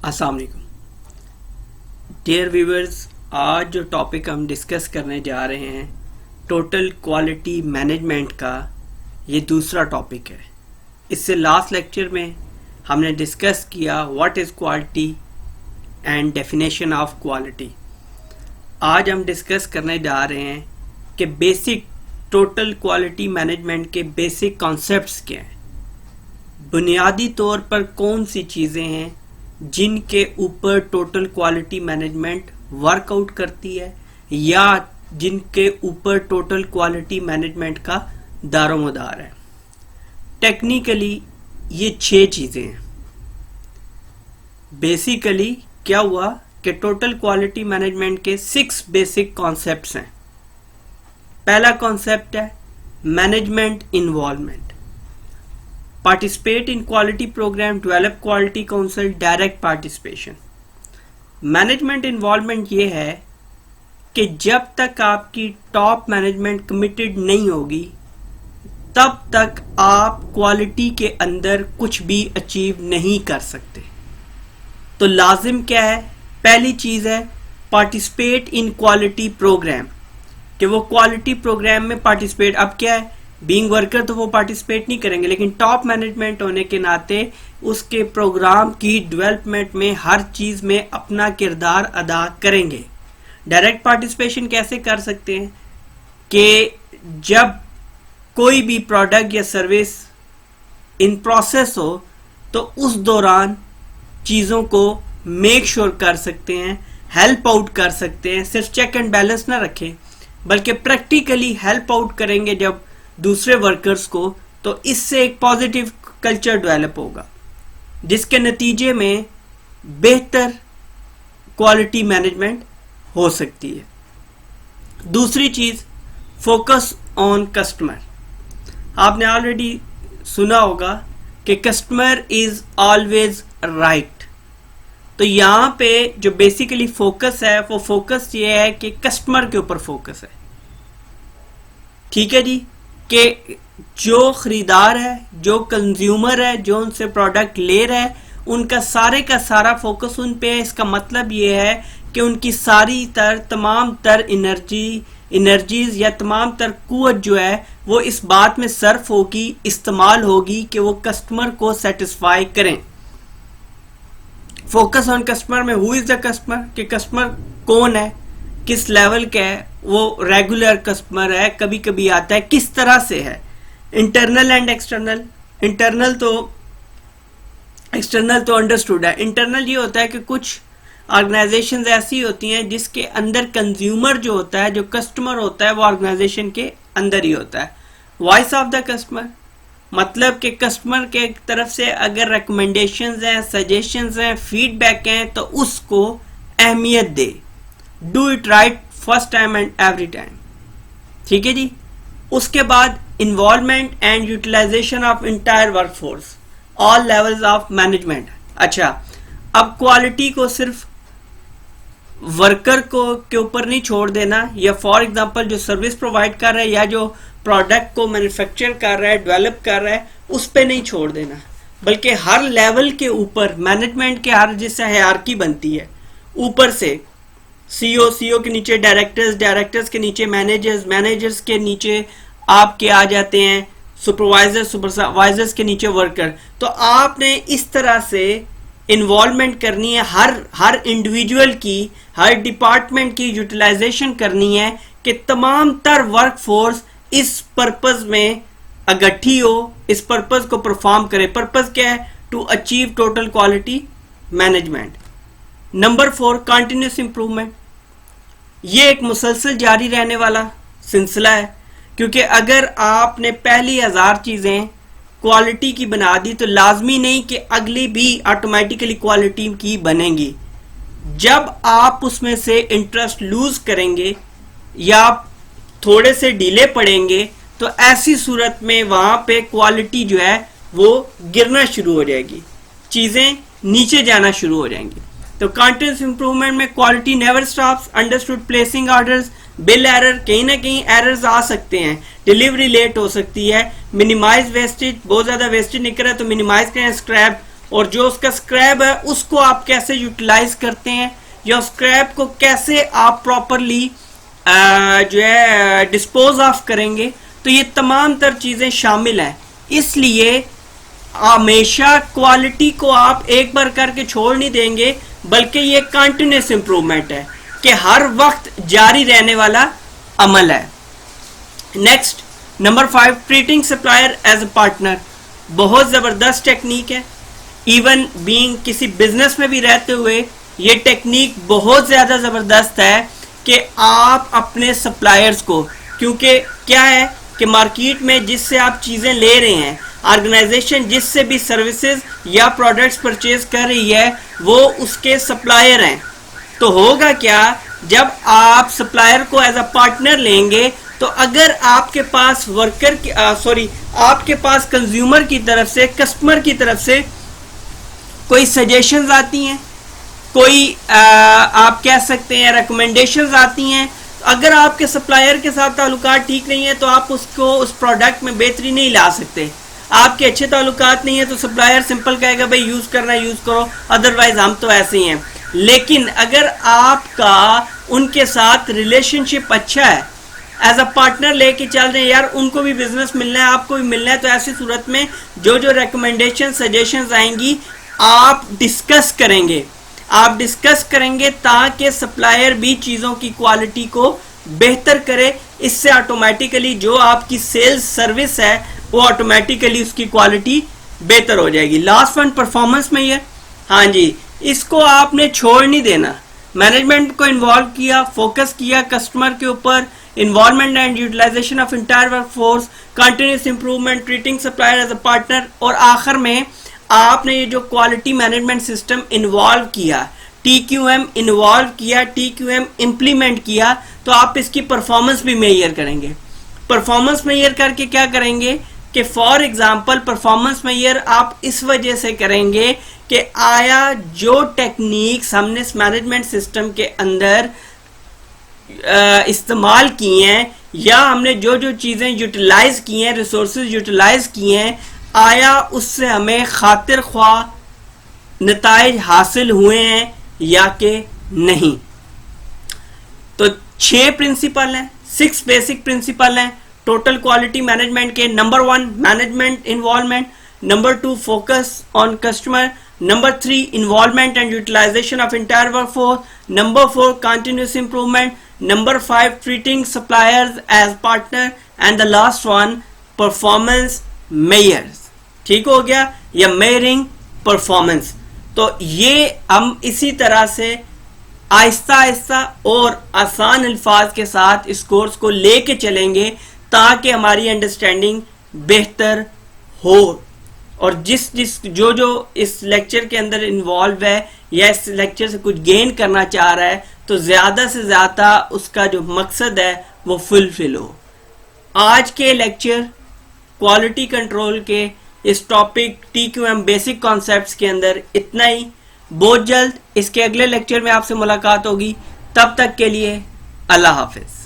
अस्सलाम वालेकुम dear viewers, आज जो टॉपिक हम डिस्कस करने जा रहे हैं टोटल क्वालिटी मैनेजमेंट का, ये दूसरा टॉपिक है। इससे लास्ट लेक्चर में हमने डिस्कस किया what is quality and definition of quality. आज हम डिस्कस करने जा रहे हैं कि बेसिक टोटल क्वालिटी मैनेजमेंट के बेसिक कॉन्सेप्ट्स क्या हैं, बुनियादी तौर पर कौन सी चीज़ें हैं जिनके ऊपर टोटल क्वालिटी मैनेजमेंट वर्कआउट करती है या जिनके ऊपर टोटल क्वालिटी मैनेजमेंट का दारोमदार है। टेक्निकली ये 6 चीज़ें हैं। बेसिकली क्या हुआ कि टोटल क्वालिटी मैनेजमेंट के 6 बेसिक कॉन्सेप्ट्स हैं। पहला कॉन्सेप्ट है management involvement. Participate in quality program, develop quality council, direct participation. Management involvement ये है कि जब तक आपकी टॉप मैनेजमेंट कमिटेड नहीं होगी तब तक आप क्वालिटी के अंदर कुछ भी अचीव नहीं कर सकते। तो लाजिम क्या है? पहली चीज है पार्टिसिपेट इन क्वालिटी प्रोग्राम, कि वो क्वालिटी प्रोग्राम में पार्टिसिपेट। अब क्या है, बीइंग वर्कर तो वो पार्टिसिपेट नहीं करेंगे, लेकिन टॉप मैनेजमेंट होने के नाते उसके प्रोग्राम की डेवलपमेंट में हर चीज में अपना किरदार अदा करेंगे। डायरेक्ट पार्टिसिपेशन कैसे कर सकते हैं कि जब कोई भी प्रोडक्ट या सर्विस इन प्रोसेस हो तो उस दौरान चीज़ों को मेक श्योर कर सकते हैं, हेल्प आउट कर सकते हैं। सिर्फ चेक एंड बैलेंस ना रखें बल्कि प्रैक्टिकली हेल्प आउट करेंगे जब दूसरे वर्कर्स को, तो इससे एक पॉजिटिव कल्चर डेवलप होगा जिसके नतीजे में बेहतर क्वालिटी मैनेजमेंट हो सकती है। दूसरी चीज फोकस ऑन कस्टमर। आपने ऑलरेडी सुना होगा कि कस्टमर इज ऑलवेज राइट। तो यहां पे जो बेसिकली फोकस है वो फोकस ये है कि कस्टमर के ऊपर फोकस है। ठीक है जी, कि जो खरीदार है, जो कंज्यूमर है, जो उनसे प्रोडक्ट ले रहा है, उनका सारे का सारा फोकस उन पे है। इसका मतलब ये है कि उनकी तमाम तर एनर्जीज या तमाम तर कुव्वत जो है वो इस बात में सर्फ होगी, इस्तेमाल होगी कि वो कस्टमर को सेटिस्फाई करें। फोकस ऑन कस्टमर में हु इज द कस्टमर, कि कस्टमर कौन है, किस लेवल का है, वो रेगुलर कस्टमर है, कभी कभी आता है, किस तरह से है। Internal and external. एक्सटर्नल तो अंडरस्टूड है। इंटरनल ये होता है कि कुछ ऑर्गेनाइजेशंस ऐसी होती हैं जिसके अंदर कंज्यूमर जो होता है, जो कस्टमर होता है, वो ऑर्गेनाइजेशन के अंदर ही होता है। वॉइस ऑफ द कस्टमर, मतलब कि कस्टमर के तरफ से अगर रिकमेंडेशंस हैं, सजेशंस हैं, फीडबैक हैं तो उसको अहमियत दे। Do it right first time and every time. ठीक है जी। उसके बाद involvement and utilization of entire workforce, all levels of management. अच्छा, अब क्वालिटी को सिर्फ वर्कर को के ऊपर नहीं छोड़ देना, या फॉर एग्जांपल जो सर्विस प्रोवाइड कर रहा है या जो प्रोडक्ट को मैन्युफैक्चर कर रहा है, डेवलप कर रहा है, उस पे नहीं छोड़ देना, बल्कि हर लेवल के ऊपर मैनेजमेंट के हर जिससे हायरार्की बनती है, ऊपर से सीईओ के नीचे डायरेक्टर्स के नीचे मैनेजर्स के नीचे आपके आ जाते हैं सुपरवाइजर्स के नीचे वर्कर। तो आपने इस तरह से इन्वॉल्वमेंट करनी है, हर इंडिविजुअल की, हर डिपार्टमेंट की यूटिलाइजेशन करनी है कि तमाम तर वर्कफोर्स इस पर्पस में इकट्ठी हो, इस पर्पस को परफॉर्म करे। पर्पस क्या है? To achieve total quality management. Number 4 continuous improvement. ये एक मुसलसल जारी रहने वाला सिलसिला है, क्योंकि अगर आपने पहली 1000 चीजें क्वालिटी की बना दी तो लाजमी नहीं कि अगली भी ऑटोमेटिकली क्वालिटी की बनेगी। जब आप उसमें से इंटरेस्ट लूज करेंगे या थोड़े से डिले पड़ेंगे तो ऐसी सूरत में वहां पे क्वालिटी जो है वो गिरना शुरू हो जाएगी, चीजें नीचे जाना शुरू हो जाएंगी। तो कंटिन्यूअस इंप्रूवमेंट में quality never stops, understood placing orders, bill error, कहीं ना कहीं एरर्स आ सकते हैं, डिलीवरी लेट हो सकती है, मिनिमाइज वेस्टेज, बहुत ज्यादा वेस्टेज निकल रहा है तो मिनिमाइज करें, स्क्रैप और जो उसका स्क्रैप है उसको आप कैसे यूटिलाइज करते हैं या स्क्रैप को कैसे आप प्रॉपरली जो है डिस्पोज ऑफ करेंगे, तो ये तमाम तर चीजें शामिल हैं। इसलिए हमेशा क्वालिटी को आप एक बार करके छोड़ नहीं देंगे, बल्कि ये कंटिन्यूस इंप्रूवमेंट है कि हर वक्त जारी रहने वाला अमल है। Next number 5, treating supplier as a partner. बहुत जबरदस्त टेक्निक है। इवन बीइंग किसी बिजनेस में भी रहते हुए ये टेक्निक बहुत ज्यादा जबरदस्त है कि आप अपने सप्लायर्स को, क्योंकि क्या है कि मार्केट में जिससे आप चीजें ले रहे हैं, ऑर्गेनाइजेशन जिससे भी सर्विसेज या प्रोडक्ट्स परचेज कर रही है, वो उसके सप्लायर हैं। तो होगा क्या, जब आप सप्लायर को एज अ पार्टनर लेंगे तो अगर आपके पास आपके पास कंज्यूमर की तरफ से, कस्टमर की तरफ से कोई सजेशंस आती हैं, कोई आप कह सकते हैं रिकमेंडेशंस आती हैं, अगर आपके सप्लायर के साथ ताल्लुकात ठीक नहीं है तो आप उसको उस प्रोडक्ट में बेहतरी नहीं ला सकते। आपके अच्छे ताल्लुकात नहीं है तो सप्लायर सिंपल कहेगा भाई यूज करना यूज करो, अदरवाइज हम तो ऐसे ही हैं। लेकिन अगर आपका उनके साथ रिलेशनशिप अच्छा है, एज अ पार्टनर लेके चल रहे हैं, यार उनको भी बिजनेस मिलना है, आपको भी मिलना है, तो ऐसी सूरत में जो जो रिकमेंडेशन सजेशंस आएंगी आप डिस्कस करेंगे ताकि सप्लायर भी चीज़ों की क्वालिटी को बेहतर करे। इससे ऑटोमेटिकली जो आपकी सेल्स सर्विस है वो ऑटोमेटिकली उसकी क्वालिटी बेहतर हो जाएगी। Last one, performance measure. हाँ जी, इसको आपने छोड़ नहीं देना। मैनेजमेंट को इन्वॉल्व किया, फोकस किया कस्टमर के ऊपर, involvement and utilization of entire workforce, continuous improvement, treating supplier as a partner, और आखिर में आपने ये जो क्वालिटी मैनेजमेंट सिस्टम इन्वॉल्व किया, TQM इन्वॉल्व किया, TQM इम्प्लीमेंट किया, तो आप इसकी परफॉर्मेंस भी मेजर करेंगे। परफॉर्मेंस मेजर करके क्या करेंगे कि फॉर एग्जांपल परफॉर्मेंस मेजर आप इस वजह से करेंगे कि आया जो टेक्निक्स हमने मैनेजमेंट सिस्टम के अंदर इस्तेमाल की हैं या हमने जो जो चीज़ें यूटिलाइज की हैं, रिसोर्सेज यूटिलाइज किए हैं, आया उससे हमें खातिर ख्वाह नताइज हासिल हुए हैं या कि नहीं। तो 6 प्रिंसिपल हैं, 6 बेसिक प्रिंसिपल हैं टोटल क्वालिटी मैनेजमेंट के। Number 1, management involvement. Number 2, focus on customer. Number 3, involvement and utilization of entire workforce. Number 4, continuous improvement. Number 5, treating suppliers as partner. And the last one, performance measures. ठीक हो गया, या measuring performance. तो ये हम इसी तरह से आहिस्ता आहिस्ता और आसान अल्फाज के साथ इस कोर्स को लेके चलेंगे ताकि हमारी अंडरस्टैंडिंग बेहतर हो। और जो जो इस लेक्चर के अंदर इन्वॉल्व है या इस लेक्चर से कुछ गेन करना चाह रहा है, तो ज्यादा से ज्यादा उसका जो मकसद है वो फुलफिल हो। आज के लेक्चर क्वालिटी कंट्रोल के इस टॉपिक TQM बेसिक कॉन्सेप्ट्स के अंदर इतना ही। बहुत जल्द इसके अगले लेक्चर में आपसे मुलाकात होगी। तब तक के लिए अल्लाह हाफिज।